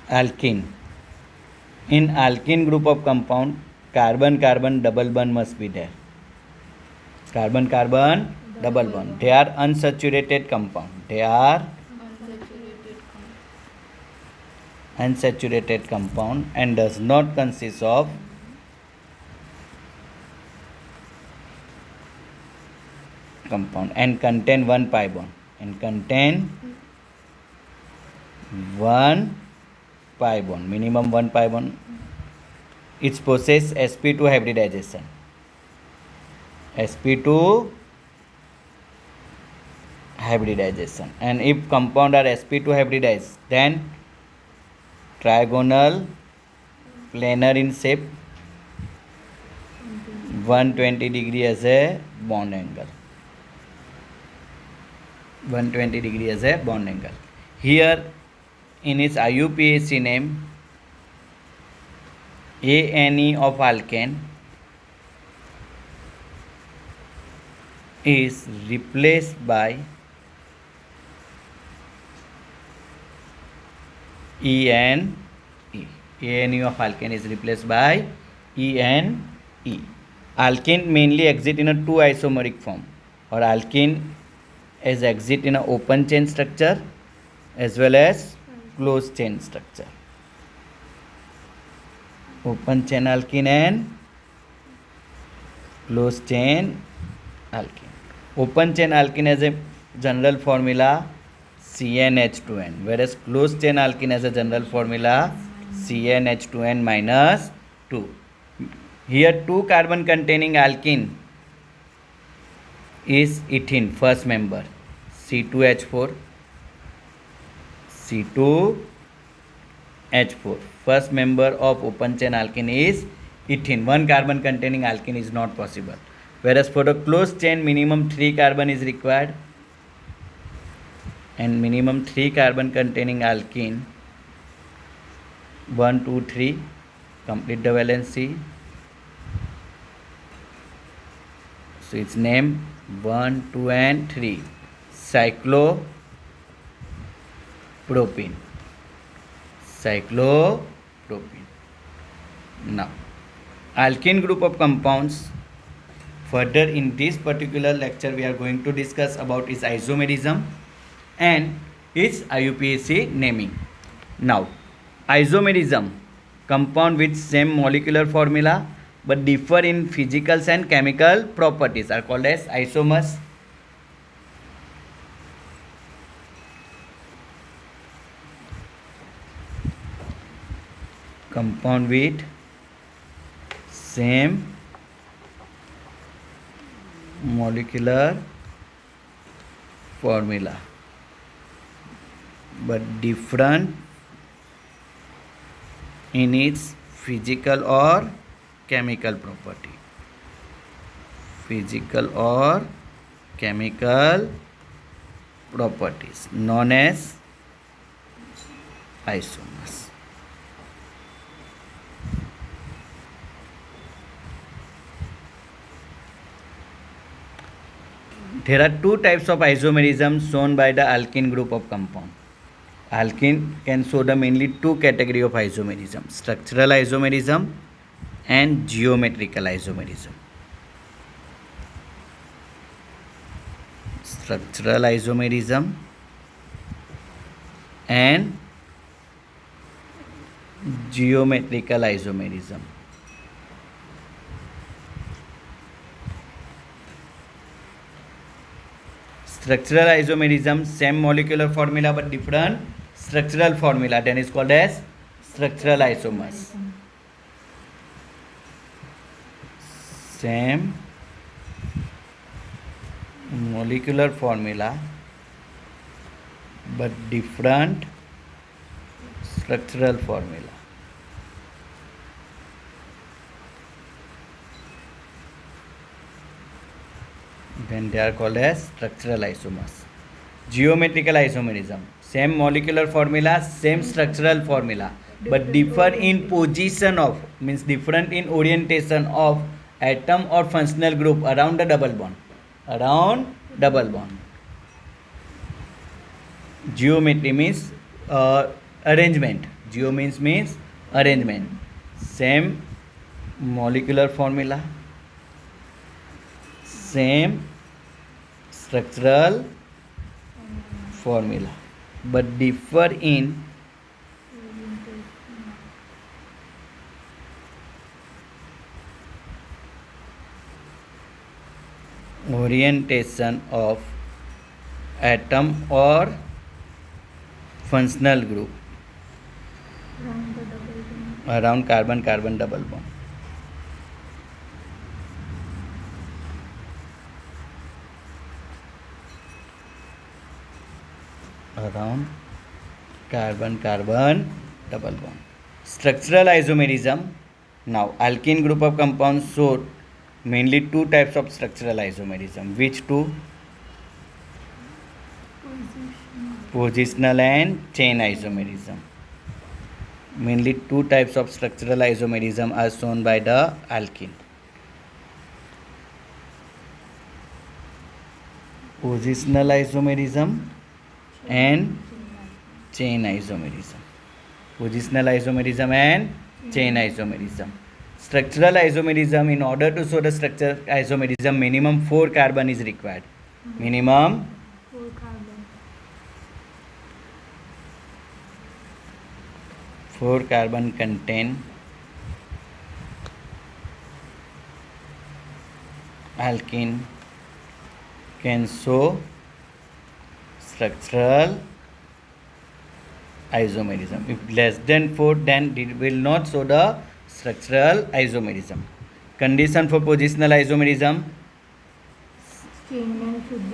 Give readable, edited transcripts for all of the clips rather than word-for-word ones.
Alkene. In alkene group of compound, carbon-carbon double bond must be there. Carbon-carbon double bond. They are unsaturated compound. They are unsaturated compound and does not consist of compound and contain one pi bond and contain one pi bond, minimum one pi bond. It possess sp2 hybridization. sp2 hybridization, and if compound are sp2 hybridized, then trigonal planar in shape, 120 degree as a bond angle. 120 degree as a bond angle. Here in its IUPAC name, ANE of alkane is replaced by ENE. ANE of alkane is replaced by ENE. Alkene mainly exist in a two isomeric form, or alkene as exist in an open chain structure as well as closed chain structure. Open chain alkene and closed chain alkene. Open chain alkene has a general formula CnH2n, whereas closed chain alkene has a general formula CnH2n minus 2. Here two carbon containing alkene is ethene, first member, C2H4. C2H4. First member of open chain alkene is ethene. One carbon containing alkene is not possible. Whereas for the closed chain, minimum 3 carbon is required. And minimum 3 carbon containing alkene, 1, 2, 3, complete the valency. So its name 1, 2 and 3, cyclopropene. Now, alkene group of compounds. Further in this particular lecture, we are going to discuss about its isomerism and its IUPAC naming. Now, isomerism, compound with same molecular formula but differ in physical and chemical properties are called as isomers. Compound with same molecular formula but different in its physical or chemical property. Physical or chemical properties known as isomers. There are two types of isomerism shown by the alkene group of compound. Alkene can show the mainly two category of isomerism: structural isomerism and geometrical isomerism. Structural isomerism and geometrical isomerism. Structural isomerism, same molecular formula but different structural formula, then is called as structural isomers. Same molecular formula but different structural formula. Then they are called as structural isomers. Geometrical isomerism, same molecular formula, same structural formula, but differ in position of, means different in orientation of atom or functional group around the double bond. Around double bond. Geometry means arrangement, Geo means arrangement. Same molecular formula, same structural formula, but differ in orientation of atom or functional group around carbon-carbon double bond. Around carbon-carbon double bond. Structural isomerism. Now, alkene group of compounds show mainly two types of structural isomerism. Which two? Positional and chain isomerism. Mainly two types of structural isomerism are shown by the alkene. Positional isomerism and chain isomerism. Positional isomerism and chain isomerism. Structural isomerism, in order to show the structural isomerism, minimum 4 carbon is required. Minimum 4 carbon contain alkene can show structural isomerism. If less than 4, then it will not show the structural isomerism. Condition for positional isomerism.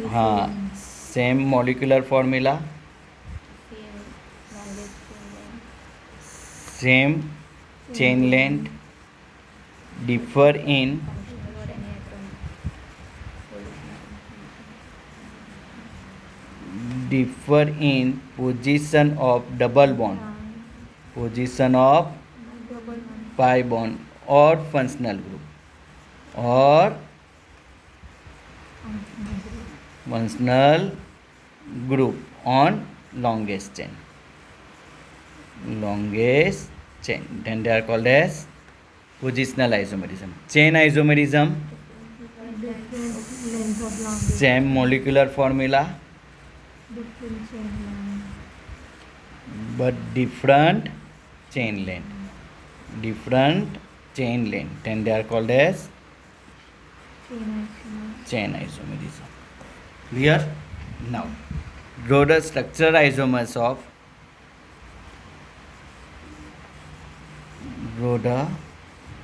हाँ, same molecular formula, same chain length, differ in position of double bond, position of pi bond or functional group, or functional group on longest chain. Longest chain, then they are called as positional isomerism. Chain isomerism, same molecular formula but different chain length. Then they are called as chain isomerism. Clear? Now, draw the structural isomers of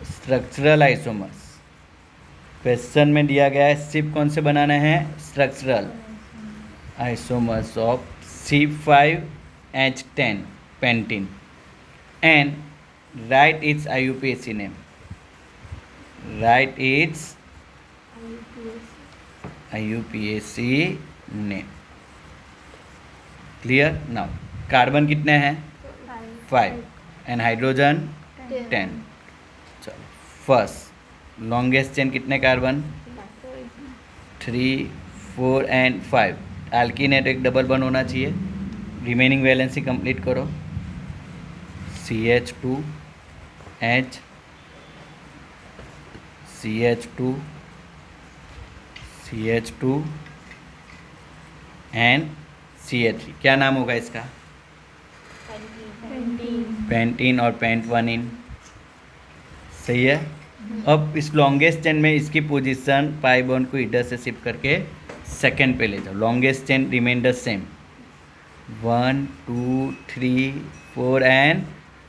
structural isomers. Question में दिया गया है सिर्फ कौन से बनाना है? Structural isomers of C5H10 pentene and write its IUPAC name. Write its IUPAC name. Clear? Now, carbon कितने हैं? 5 and हाइड्रोजन 10. चलो, फर्स्ट लॉन्गेस्ट चेन कितने कार्बन? 3, 4 एंड 5. एल्कीन है तो एक डबल बॉन्ड होना चाहिए. रिमेनिंग वैलेंसी कंप्लीट करो. CH2H CH2 CH2 and CH3. क्या नाम होगा इसका? पेंटीन और पेंटवानिन. सही है. अब इस लॉन्गेस्ट चेन में इसकी पोजीशन पाई बॉन्ड को इधर से शिफ्ट करके सेकंड पे ले जाओ. Longest chain remain the same. 1, 2, 3, 4 and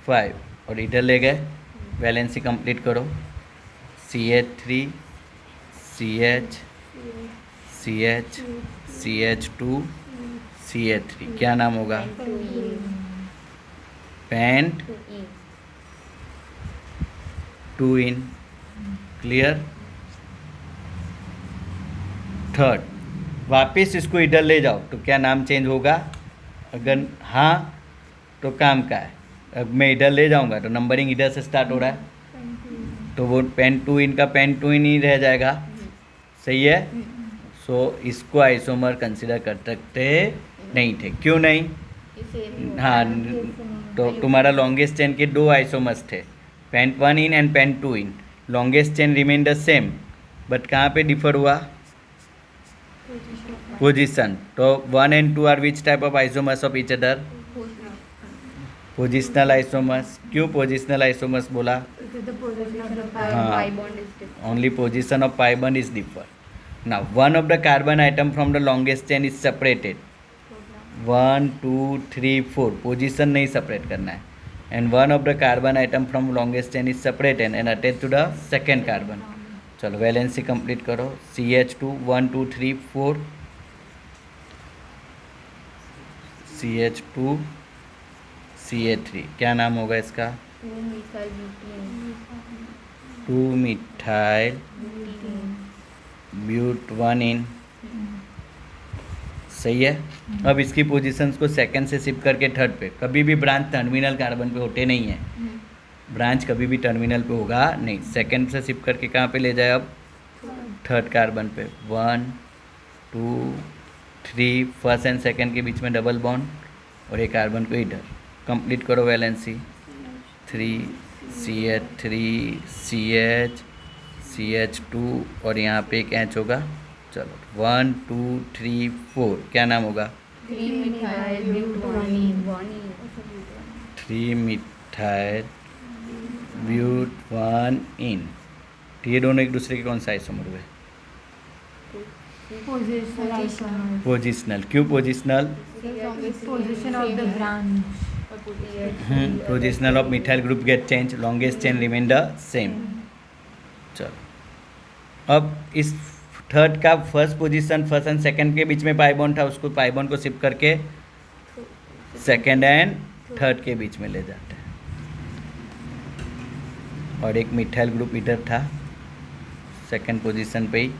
5 और इधर ले गए. वैलेंसी कंप्लीट करो. CH3 CH CH CH2 CH3. क्या नाम होगा? पेंट 2 इन. क्लियर? थर्ड, वापस इसको इधर ले जाओ तो क्या नाम चेंज होगा? अगर हाँ तो काम का है. अब मैं इधर ले जाऊंगा तो नंबरिंग इधर से स्टार्ट हो रहा है तो वो पेन 2 इन का पेन 2 इन ही रह जाएगा. सही है. सो इसको आइसोमर कंसिडर कर सकते नहीं थे. क्यों नहीं? हाँ, तो तुम्हारा लॉन्गेस्ट चेन के दो आइसोमर्स थे, pent 1 ene and pent 2 ene. Longest chain remain the same, but कहाँ पे डिफर हुआ? पोजीशन. तो 1 and 2 are which type of isomers of each other? Positional isomers. क्यों पोजिशनल आइसोमर्स बोला? हाँ, only position of pi bond is differ. Now one of the carbon atom from the longest chain is separated. 1 2 3 4 position नहीं separate करना है. And one of the carbon atom from longest chain is separated and attached to the second carbon. चलो valency complete करो. CH2 1 2 3 4 CH2 CH3. क्या नाम होगा इसका? 2 methyl ब्यूट 1 इन. सही है. अब इसकी पोजीशंस को सेकंड से शिफ्ट करके थर्ड पे. कभी भी ब्रांच टर्मिनल कार्बन पे होते नहीं है. ब्रांच कभी भी टर्मिनल पे होगा नहीं. सेकंड से शिफ्ट करके कहाँ पे ले जाए? अब थर्ड कार्बन पे. 1 2 3 फर्स्ट एंड सेकंड के बीच में डबल बॉन्ड और एक कार्बन को इधर. कंप्लीट करो वैलेंसी. 3 CH3 CH CH2 और यहाँ पे एक एच होगा. चलो 1 2 3 4 क्या नाम होगा? 3 मिथाइल ब्यूट 1 इन. तो ये दोनों एक दूसरे के कौन सा आइसोमर हुए? पोजिशनल. क्यों positional? Position of the branch. Positional of methyl group get change, longest chain remain the same. चलो अब इस थर्ड का first position first and second के बीच में पाई बॉन्ड था, उसको पाई बॉन्ड को शिफ्ट करके सेकंड एंड थर्ड के बीच में ले जाते हैं. और एक मिथाइल ग्रुप इधर था सेकंड पोजीशन पे ही.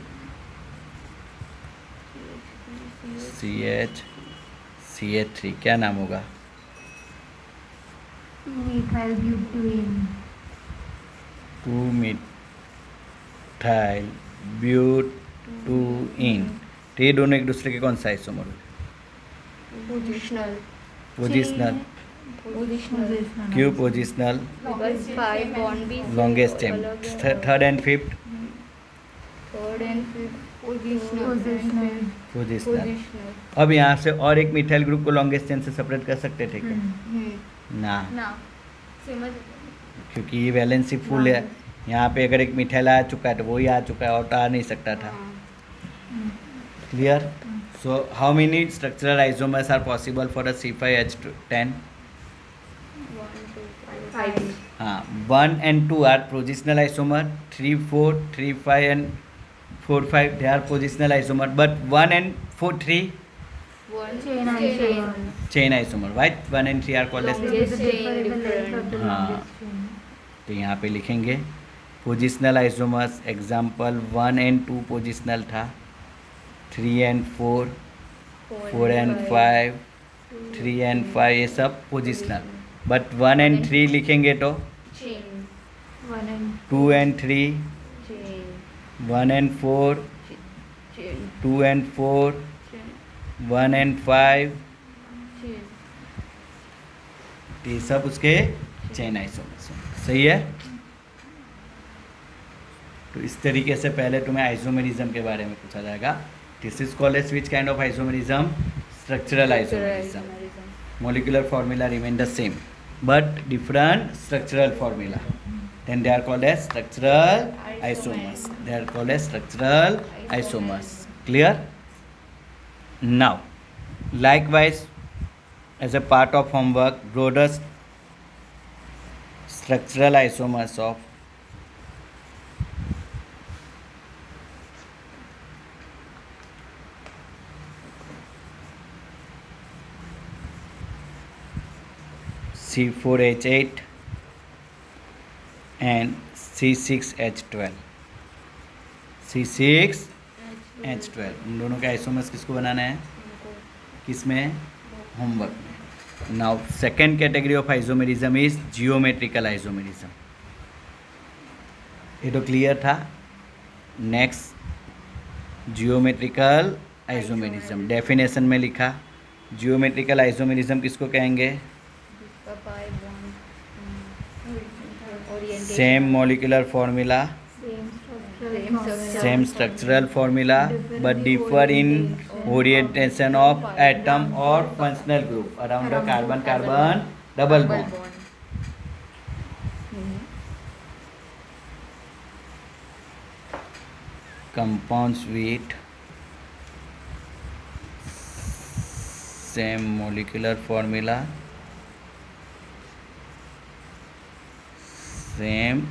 CH3 क्या नाम होगा? मिथाइल ब्यूट 2 मिथाइल ब्यूट 2 इन. तो ये दोनों एक दूसरे के कौन सा आइसोमर हुए? पोजिशनल. क्यों positional? Longest chain. Third and fifth positional. अब यहाँ से और एक मिथाइल ग्रुप को लॉन्गेस्ट चेन से सेपरेट कर सकते थे क्या? ना, क्योंकि ये वैलेंसी फुल है. यहाँ पे अगर एक मिथाइल आ चुका है तो वही आ चुका है और तो आ नहीं सकता था. Clear? So how many structural isomers are possible for a C5H10? हाँ, 1 and 2 आर positional isomer. 3 4 3 5 and 4 5 they are positional isomer, but 1 and 4 3 chain isomer, right? 1 and 3 are called as. हाँ, तो यहाँ पे लिखेंगे positional isomers. Example 1 and 2 positional था. 3 and 4 4 and 5 3 and 5 ये सब पोजिशनल. बट 1 and 3 लिखेंगे तो 2 and 3 1 and 4 2 and 4 1 and 5 ये सब उसके चेन आइसोमर्स हैं. सही है. तो इस तरीके से पहले तुम्हें आइसोमेरिज्म के बारे में पूछा जाएगा. This is called as which kind of isomerism? Structural isomerism. Molecular formula remain the same but different structural formula, then they are called as structural isomers. They are called as structural isomers. Clear? Now likewise, as a part of homework, broader structural isomers of C4H8 and C6H12. C6H12 इन दोनों के isomers किसको बनाना है? किसमें? Homework में. Now second category of isomerism is geometrical isomerism. ये तो clear था. Next geometrical isomerism. Definition में लिखा जियोमेट्रिकल आइसोमेरिज्म किसको कहेंगे? pi bond. Orientation. same molecular formula, same structural formula, but differ in orientation of atom or functional group around the carbon carbon double bond. Compounds with same molecular formula, same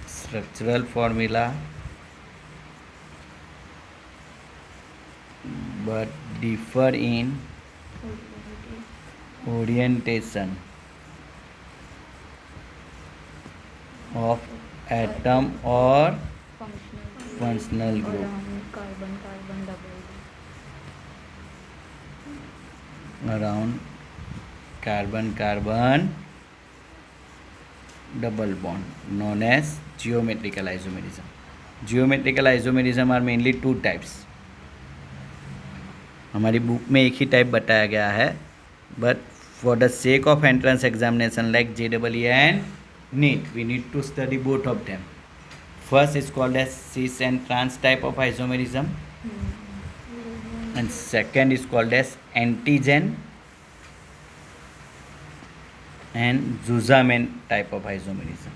structural formula, but differ in orientation of atom or functional group Carbon carbon double. around carbon carbon double bond, known as geometrical isomerism. Geometrical isomerism are mainly two types. हमारी book में एक ही type बताया गया है, but for the sake of entrance examination like JEE and NEET, we need to study both of them. First is called as cis and trans type of isomerism, and second is called as antigen and Zusamen type of isomerism.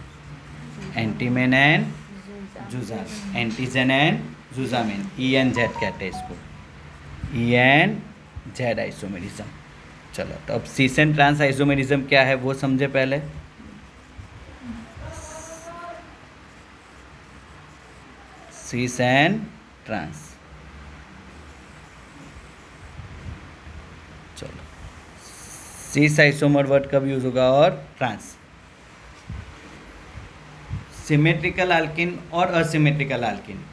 Antigen and Zusamen, antigen and Zusamen, E and Z कहते हैं इसको, E and Z isomerism. चलो, तो अब सिस and trans isomerism क्या है वो समझे पहले. सिस एंड ट्रांस, चलो, सिस आइसोमर वर्ड कब यूज होगा और ट्रांस. सिमेट्रिकल अल्किन और असिमेट्रिकल अल्किन.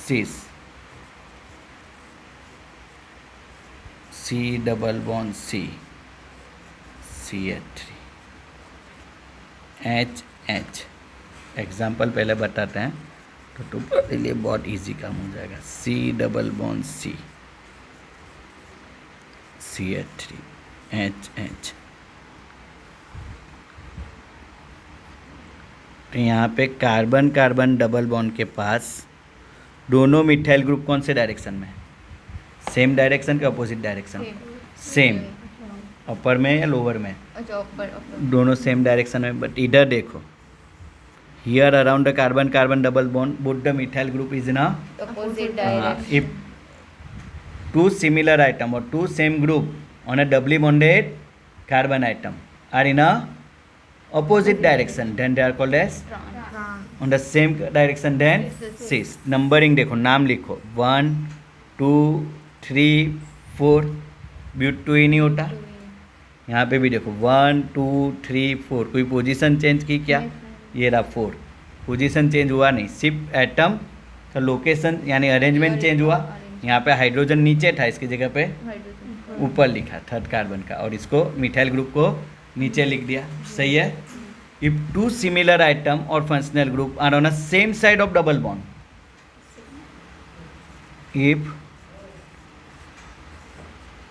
सिस, C double bond C, CH3, H. Example पहले बताते हैं तो तुम्हारे लिए बहुत इजी काम हो जाएगा. C double bond C, CH3, H. तो यहाँ पे कार्बन कार्बन डबल बॉन्ड के पास दोनों मिथाइल ग्रुप कौन से डायरेक्शन में, सेम डायरेक्शन के अपोजिट डायरेक्शन, सेम, अपर में या लोअर में, अच्छा ऊपर दोनों सेम डायरेक्शन में. बट इधर देखो, here around the carbon carbon double bond both the methyl group is in a, opposite direction. if two similar atom or two same group on a doubly bonded carbon atom are in a opposite direction, then they are called as on the same direction, then cis. Numbering देखो, नाम लिखो, 1 2 3 4. But two ही नहीं होता. यहाँ पे भी देखो 1 2 3 4. कोई पोजीशन चेंज की क्या, ये रहा 4. पोजीशन चेंज हुआ नहीं, सिर्फ एटम का लोकेशन यानी अरेंजमेंट चेंज हुआ. यहाँ पे हाइड्रोजन नीचे था, इसकी जगह पे Hydrogen. ऊपर लिखा थर्ड कार्बन का, और इसको मिथाइल ग्रुप को नीचे लिख दिया. सही है. इफ टू सिमिलर आइटम और functional group are on a same side of double bond, if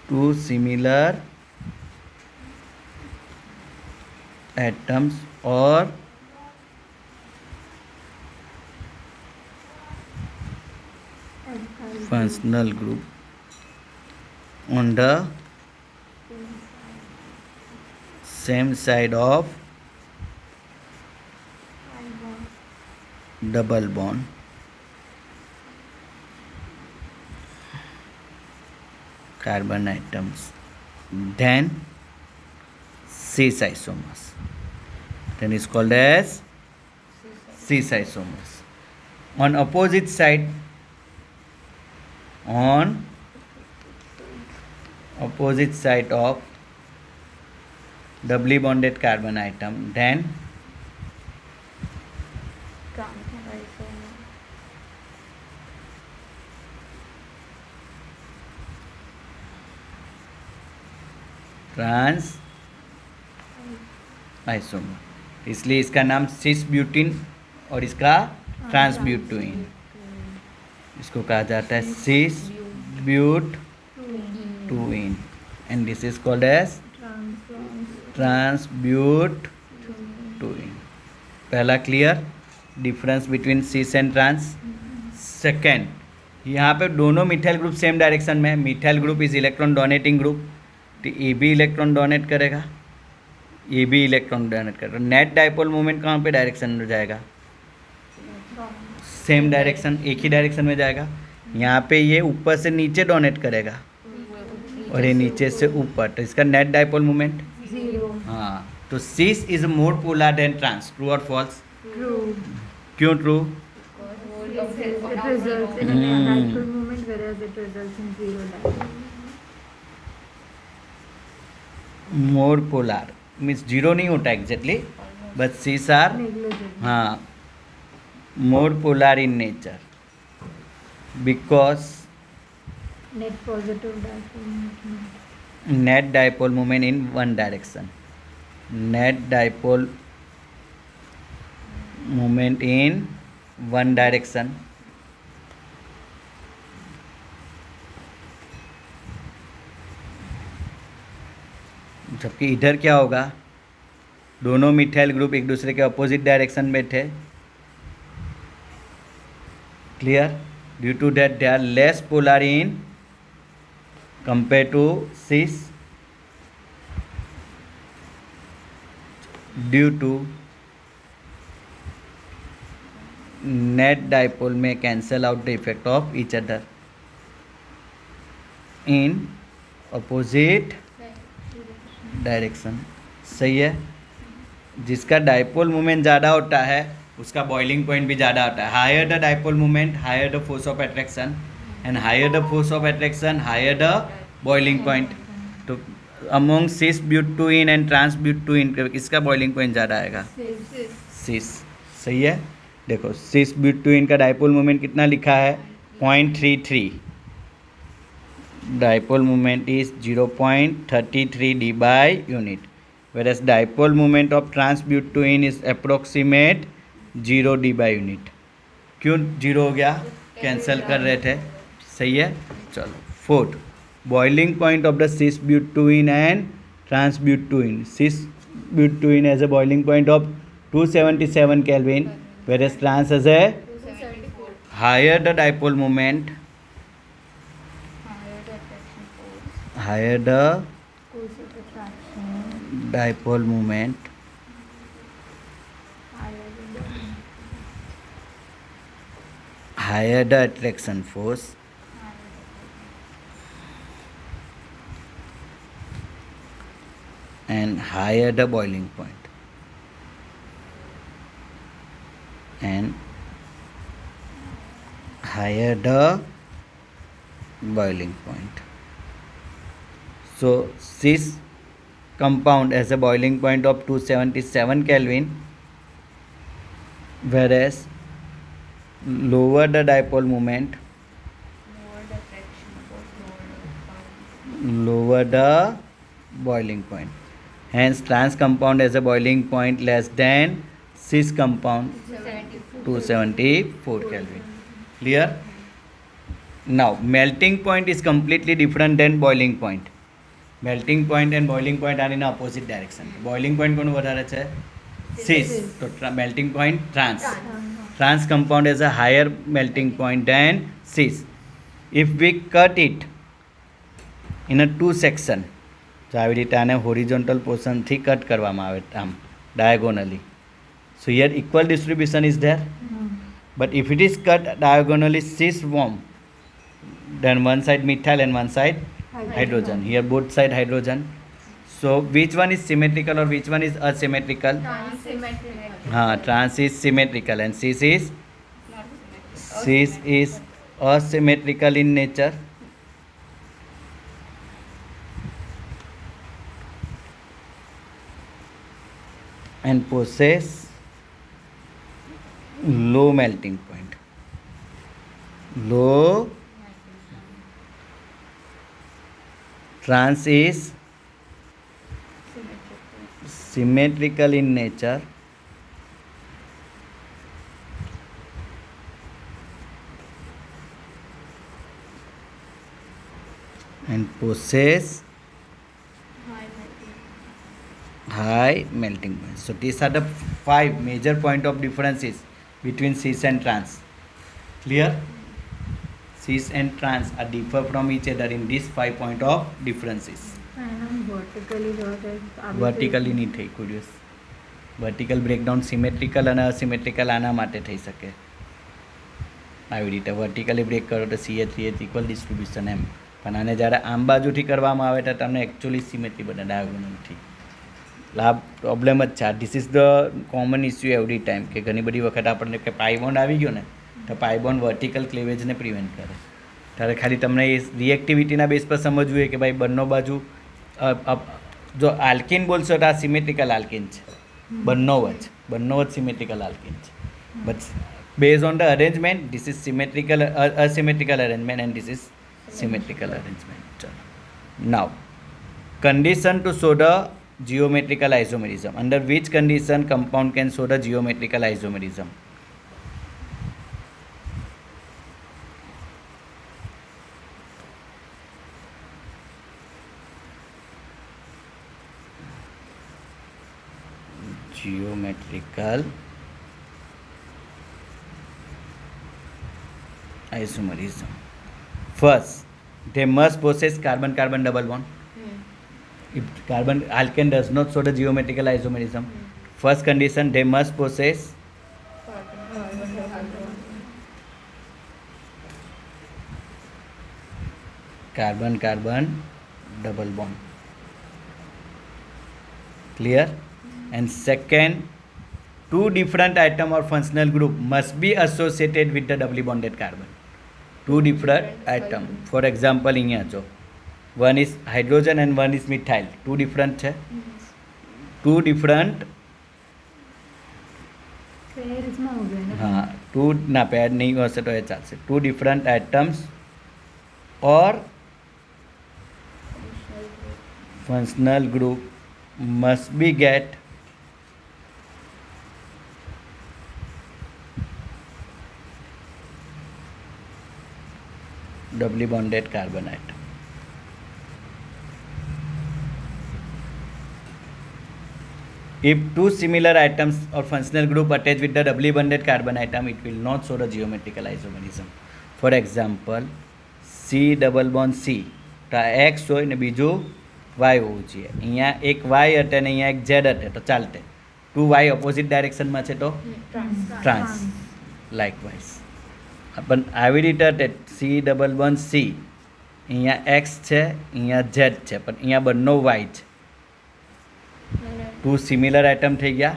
two similar atoms or functional group on the same side of double bond, carbon atoms, then cis isomers, then is called as cis isomers. On opposite side, on opposite side of doubly bonded carbon atom, then trans isomer. इसलिए इसका नाम सिस butene और इसका trans butene. इसको कहा जाता है cis but two ene and this is called as trans but two ene. पहला clear difference between cis and trans. Second, यहाँ पे दोनों मिथाइल ग्रुप सेम डायरेक्शन में है. Methyl group is electron donating group, तो ए भी इलेक्ट्रॉन डोनेट करेगा, ये भी इलेक्ट्रॉन डोनेट करेगा. नेट डाइपोल मोमेंट कहाँ पे डायरेक्शन में जाएगा? सेम डायरेक्शन, एक ही डायरेक्शन में जाएगा. यहाँ पे ये ऊपर से नीचे डोनेट करेगा और ये नीचे से ऊपर, तो इसका नेट डाइपोल मोमेंट 0. हाँ. तो cis is more polar than trans. True और फॉल्स? True. क्यों true? It results in a dipole moment, whereas it results in 0 dipole. More polar means zero नहीं होता exactly, but cis are Negligible. हाँ more polar in nature because Net positive dipole moment. net dipole moment in one direction. Net dipole moment in one direction. जबकि इधर क्या होगा? दोनों methyl group एक दूसरे के अपोजिट डायरेक्शन में थे. Clear? Due to that they are less polar in compared to cis due to net dipole may cancel out the effect of each other in opposite direction. सही है. जिसका dipole moment ज़्यादा होता है उसका boiling point भी ज़्यादा होता है. Higher the dipole moment higher the force of attraction, and higher the force of attraction higher the boiling point. तो among cis butene and trans butene किसका बॉइलिंग पॉइंट ज़्यादा आएगा? सिस. सही है. देखो सिस ब्यूटेन का डाइपोल मोमेंट कितना लिखा है? 0.33. Dipole moment is 0.33 d by unit, whereas dipole moment of trans butene is approximate 0 d by unit. क्यों 0 हो गया? कैंसिल कर रहे थे. सही है. चलो fourth, boiling point of the cis butene and trans butene. Cis butene has a boiling point of 277 Kelvin, whereas trans has a higher the dipole moment, higher the Force of attraction. dipole moment, higher the attraction force, and higher the boiling point, and higher the boiling point. So cis compound has a boiling point of 277 Kelvin, whereas lower the dipole moment, lower the boiling point. Hence trans compound has a boiling point less than cis compound 274 Kelvin. Clear? Now melting point is completely different than boiling point. Melting point and boiling point are in opposite direction. Boiling point કોનું વધારે છે? cis. તો melting point trans. Trans compound has a higher melting point than cis. If we cut it in a two section, તો આવી રીતે આને horizontal પોર્શનથી cut કરવામાં આવે આમ diagonally. So here equal distribution is there. But if it is cut diagonally cis form, then one side methyl and one side hydrogen. Here both side hydrogen. So which one is symmetrical or which one is asymmetrical? Trans is symmetrical and cis is asymmetrical in nature. And possess low melting point. Low. Trans is symmetrical in nature and possess High melting. high melting point. So these are the 5 major point of differences between cis and trans. Clear? Cis and trans are differ from each other in these 5 point of differences. And on vertically vertically નહીં થઈ કુરિયસ vertical breakdown symmetrical અને અસિમેટ્રિકલ આના માટે થઈ શકે આવી રીતે vertically break કરો તો CH3H ઇક્વલ ડિસ્ટ્રીબ્યુશન એમ પણ આને જ્યારે આમ બાજુથી કરવામાં આવે તો તમને એકચ્યુઅલી સિમેટ્રી બને ડાયોગોનલથી એટલે આ પ્રોબ્લેમ જ છે. This is the common issue every time કે ઘણી બધી વખત આપણને કે પાઇબોન્ડ આવી ગયો ને તો પાઇબોન્ડ વર્ટિકલ ક્લેવેજને પ્રિવેન્ટ કરે. ત્યારે ખાલી તમને એ રિએક્ટિવિટીના બેઝ પર સમજવું હોય કે ભાઈ બંને બાજુ જો આલ્કિન બોલશો તો આ સિમેટ્રિકલ આલ્કિન છે બંને જ સિમેટ્રિકલ આલ્કિન છે but base on the arrangement this is symmetrical asymmetrical arrangement and this is symmetrical arrangement. ચલો now condition to show the geometrical isomerism. Under which condition compound can show the geometrical isomerism? Geometrical isomerism. First, they must possess carbon-carbon double bond. If carbon alkane does not show the geometrical isomerism, first condition they must possess carbon-carbon double bond. Clear? And second, two different atom or functional group must be associated with the doubly bonded carbon. Two different atom. For example, અહીંયા જો one is hydrogen and one is methyl. Two different છે. Two different પેરિસમાં हो गया ना. हाँ two ના પેર નહીં હશે તો એ ચાલશે. Two different atoms or functional group must be get doubly bonded carbon atom. If two similar atoms or functional group attach with the doubly bonded carbon atom, it will not show the geometrical isomerism. For example, C double bond C તો આ X હોય ને બીજું Y હોવું જોઈએ. અહીંયા એક Y હટે ને અહીંયા એક Z હટે તો ચાલતે. ટુ Y ઓપોઝિટ ડાયરેક્શનમાં છે તો ટ્રાન્સ લાઇકવાઇઝ. પણ આવી રીતે હટે C ડબલ બોન્ડ C અહીંયા X છે અહીંયા Z છે પણ અહીંયા બંને Y છે. Two similar atom થઈ ગયા.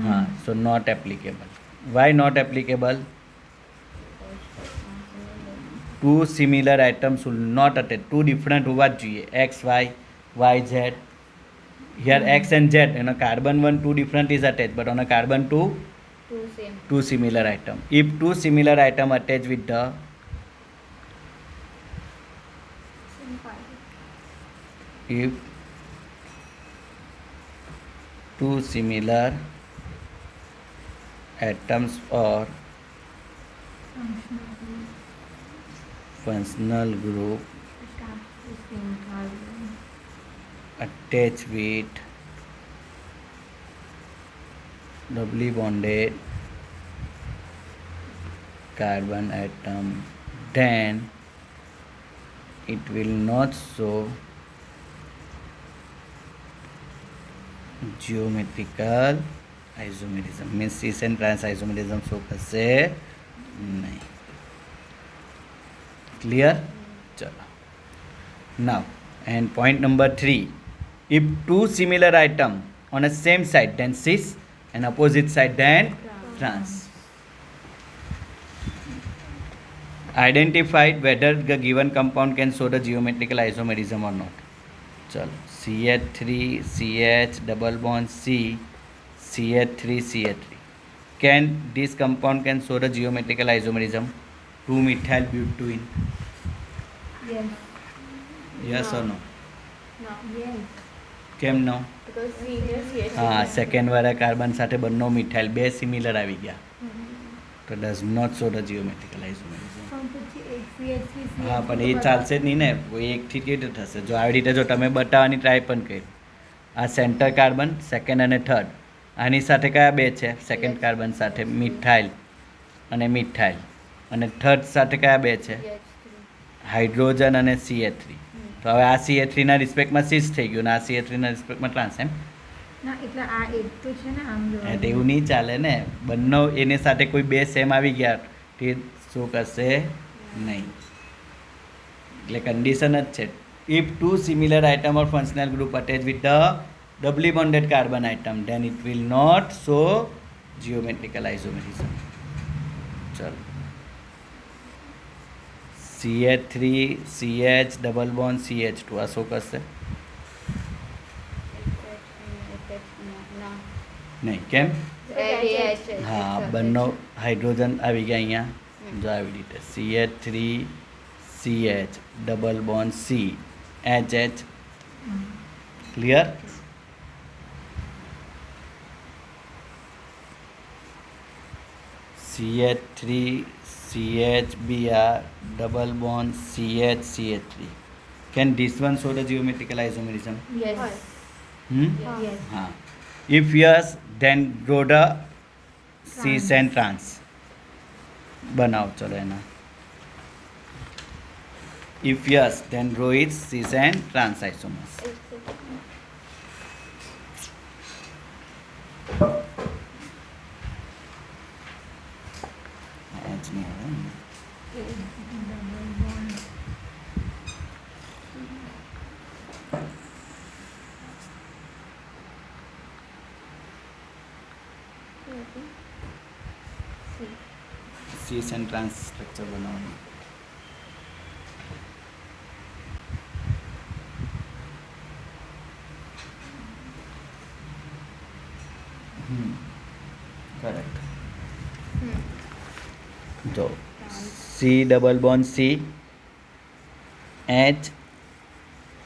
હા so not applicable. Why not applicable? Two similar atoms will not attach. Two different હોવા જ જોઈએ. X, Y, Y, Z. Here X and Z, you know, carbon 1, two different is attached, but on a carbon 2, Two same. two similar atom. If two similar atom attach with the Same part. if two similar atoms or functional group attach with doubly bonded carbon atom, then it will not show geometrical isomerism. Means cis and trans isomerism show करसे नहीं. Clear? चलो. Now, and point number 3. If two similar atom on a same side, then cis, and opposite side, then trans. Identified whether the given compound can show the geometrical isomerism or not. चलो. CH3, CH, double bond C, CH3, CH3. Can this compound can show the geometrical isomerism? 2-methyl butene. Yes. Yes or no? No. Yes. કેમ no? Because senior CH. હા second વાળા carbon સાથે બંને methyl બે similar આવી ગયા તો does not show the geometrical isomerism. So પછી એક CH3 હા પણ એ ચાલશે જ નહીં ને એકથી કેવી રીતે થશે જો આવી રીતે જો તમે બતાવવાની ટ્રાય પણ કરી આ સેન્ટર કાર્બન સેકન્ડ અને થર્ડ આની સાથે કયા બે છે સેકન્ડ કાર્બન સાથે મિથાઇલ અને મિથાઇલ અને થર્ડ સાથે કયા બે છે હાઇડ્રોજન અને CH3 તો હવે આ CH3 ના રિસ્પેક્ટમાં સિસ થઈ ગયું અને આ CH3 ના રિસ્પેક્ટમાં ટ્રાન્સ એમ ના એટલે આ એક તો છે ને આમ જોવા એટલે એવું નહીં ચાલે ને બંને એની સાથે કોઈ બે સેમ આવી ગયા તે શું કરશે નહીં એટલે કન્ડિશન જ છે if two similar item or functional group attach with the doubly bonded carbon atom then it will not show geometrical isomerism ચલો CH3 CH double bond CH2 આ શું કરશે નહીં કેમ હા બંને હાઇડ્રોજન આવી ગયા અહીંયા જો આવી રીતે CH3 CH double bond C HH clear CH3 CHBr double bond CH CH3 can this one show the geometrical isomerism yes हाँ if yes then draw the cis and trans बनाओ चलो है ना if yes then draw it cis and trans isomers H नहीं है ना? double bond cis and trans structure बनाओ correct तो C double bond C H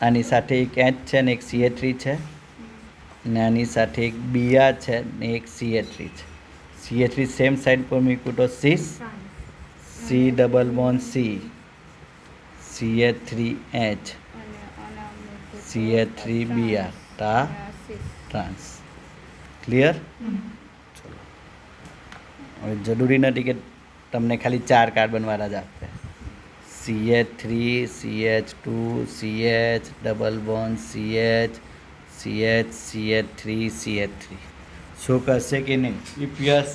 આની સાથે એક H છે ને એક CH3 છે ને આની સાથે એક Br છે ને એક CH3 છે CH3 સેમ સાઈડ પર મૂક્યું તો સિસ trans C double bond C CH3H CH3Br તા ટ્રાન્સ ક્લિયર હવે જરૂરી નથી કે તમને ખાલી 4 કાર્બનવાળા જ આપે CH3 CH2 CH double bond CH CH CH3 CH3 show કરશે કે નહીં if yes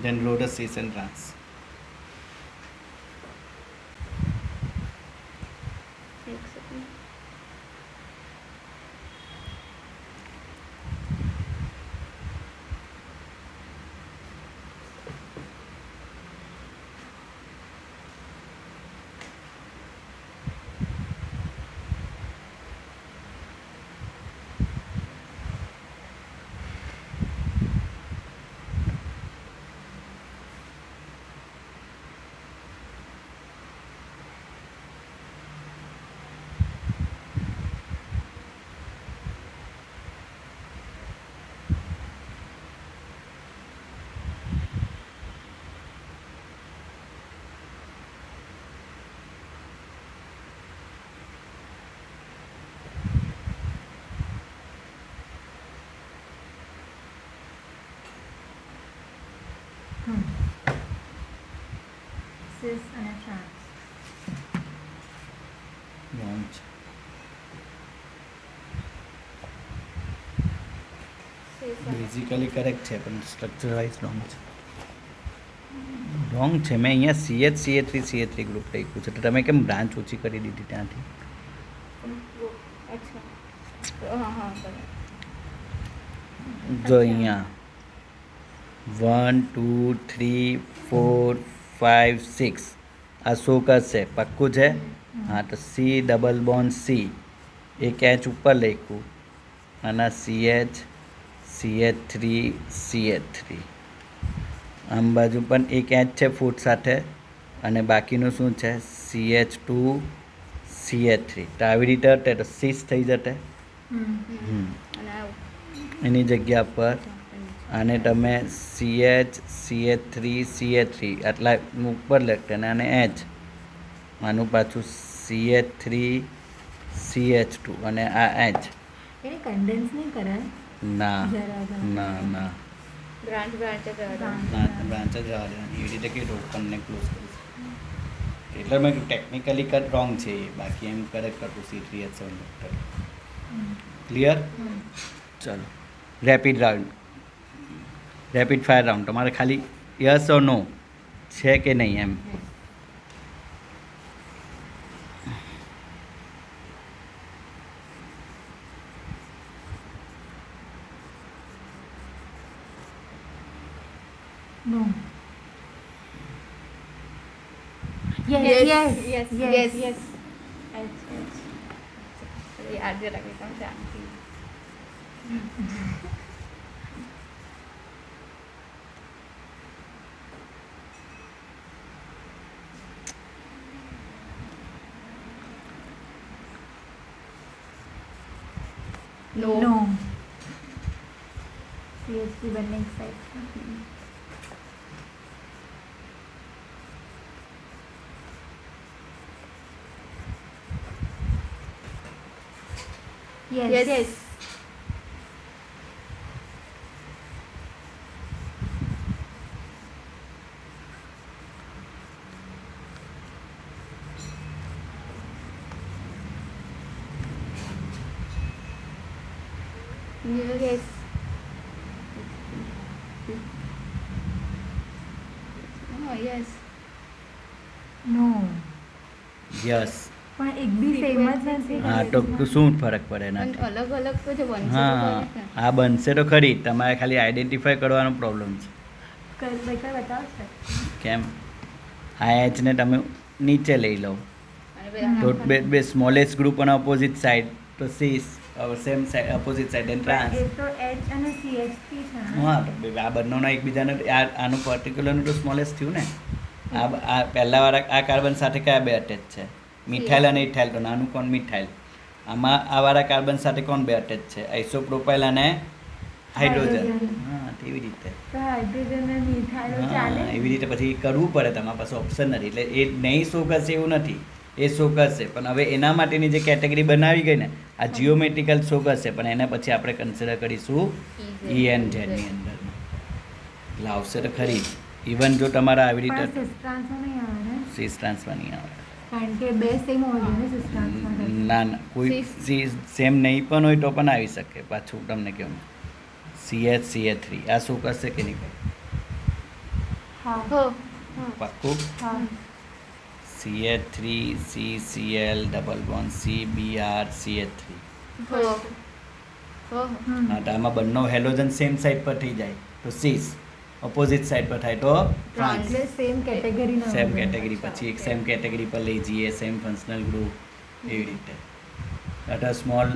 then draw the cis and trans cis અને trans Launch. બેઝિકલી કરેક્ટ છે પણ સ્ટ્રક્ચર વાઇઝ રોંગ છે રોંગ છે મેં અહીંયા CH3 ગ્રુપ લખ્યું છે તો તમે કેમ બ્રાન્ચ ઓછી કરી દીધી ત્યાંથી જો અહીંયા 1 2 3 4 5 6 આ શું કરશે પક્કું છે હા તો C ડબલ બોન્ડ C એક એચ ઉપર લખ્યું અને CH3 આમ બાજુ પણ એક એચ છે ફૂટ સાથે અને બાકીનું શું છે CH2 CH3 તો આવી રીતે હતે તો 6 થઈ જતે એની જગ્યા પર આને તમે CH CH3 આટલા ઉપર લખતા અને આને H, આનું પાછું CH3 CH2 અને આ H. એને કન્ડેન્સ નહીં કરાય ના જરા ના ના બ્રાન્ચ બ્રાન્ચ જ રહેવા Branch. બ્રાન્ચ જ જવા દેવાની એવી રીતે કે ઓપન ને ક્લોઝ કરીશ એટલે મેં ટેકનિકલી કટ રોંગ છે એ, બાકી એમ કરેક્ટ કરતું C3H7 ક્લિયર. ચલો rapid round, rapid fire round. તમારે ખાલી યસ ઓર નો છે કે નહીં એમ. No. Yes, yes, yes, yes, yes. yes. યાદ જ રાખી પણ શાંતિ. No. No. CH3 बनने की साइड था. Yes. Yes. Yes. Yes. Oh, yes. No. Yes. પણ એક બી સેમ જ નથી. હા તો શું ફરક પડે પણ એનાથી? અલગ અલગ તો જે બનશે તો હા ખરી ને. આ બનશે તો ખરી, તમારે ખાલી આઈડેન્ટિફાય કરવાનો પ્રોબ્લેમ છે. બેટર બતાવશે. કેમ? આ એચને તમે નીચે લઈ લો અને પેલા તો નાખવાના. બે smallest group on opposite side તો cis same side opposite side and trans. એ તો H અને CH3 છે ને? હા તો આ બંનેનો એકબીજાને આનું પર્ટિક્યુલરનું તો સ્મોલેસ્ટ થયું ને. આ પહેલાંવાળા આ કાર્બન સાથે કયા બે અટેચ છે? મિથાઇલ અને ઇથાઇલ. તો નાનું કોણ? મિથાઇલ. આમાં આ વાળા કાર્બન સાથે કોણ બે અટેચ છે? આઇસોપ્રોપાઇલ અને હાઇડ્રોજન. હાઇડ્રોજન. હા તેવી રીતે. તો હાઇડ્રોજન અને મિથાઇલ હા ચાલે. એવી રીતે પછી કરવું પડે, તમારા પાસે ઓપ્શન નથી. એટલે એ નહીં શો કરશે એવું નથી, એ શો કરશે પણ હવે એના માટેની જે કેટેગરી બનાવી ગઈ ને આ જીઓમેટ્રિકલ શો કરશે, પણ એને પછી આપણે કન્સિડર કરીશું ENZ ની અંદર. એટલે આવશે તો ખરી જ. ઇવન જો તમારા આવી પણ રીતે cis transfer નહીં આવે ને? સીસ ટ્રાન્સફર નહીં આવે. કારણ કે બે સેમ હોય છે ને cis transfer. ના ના કોઈ Cis. સેમ નહીં પણ હોય તો પણ આવી શકે. પાછું તમને કહું CH3 આ શું કરશે કે નહીં કરે? હા. હો. પાક્કું. હા. CH3 CCl double bond CBr CH3. હો. હો. હમ. હા તો આમાં બંને હેલોજન સેમ સાઈડ પર થઈ જાય તો સીસ, ઓપોઝિટ સાઈડ પર થાય તો ટ્રાન્સ. એટલે સેમ કેટેગરી ના સેમ હોય. કેટેગરી પછી એક સેમ કેટેગરી પર લઈ જઈએ, સેમ ફંક્શનલ ગ્રુપ એવી રીતે. અઢાર સ્મોલ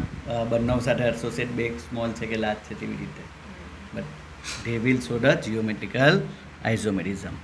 બંને સાથે એસોસિએટ બે સ્મોલ છે કે લાર્જ છે તેવી રીતે. But they will show the geometrical આઇસોમેરિઝમ.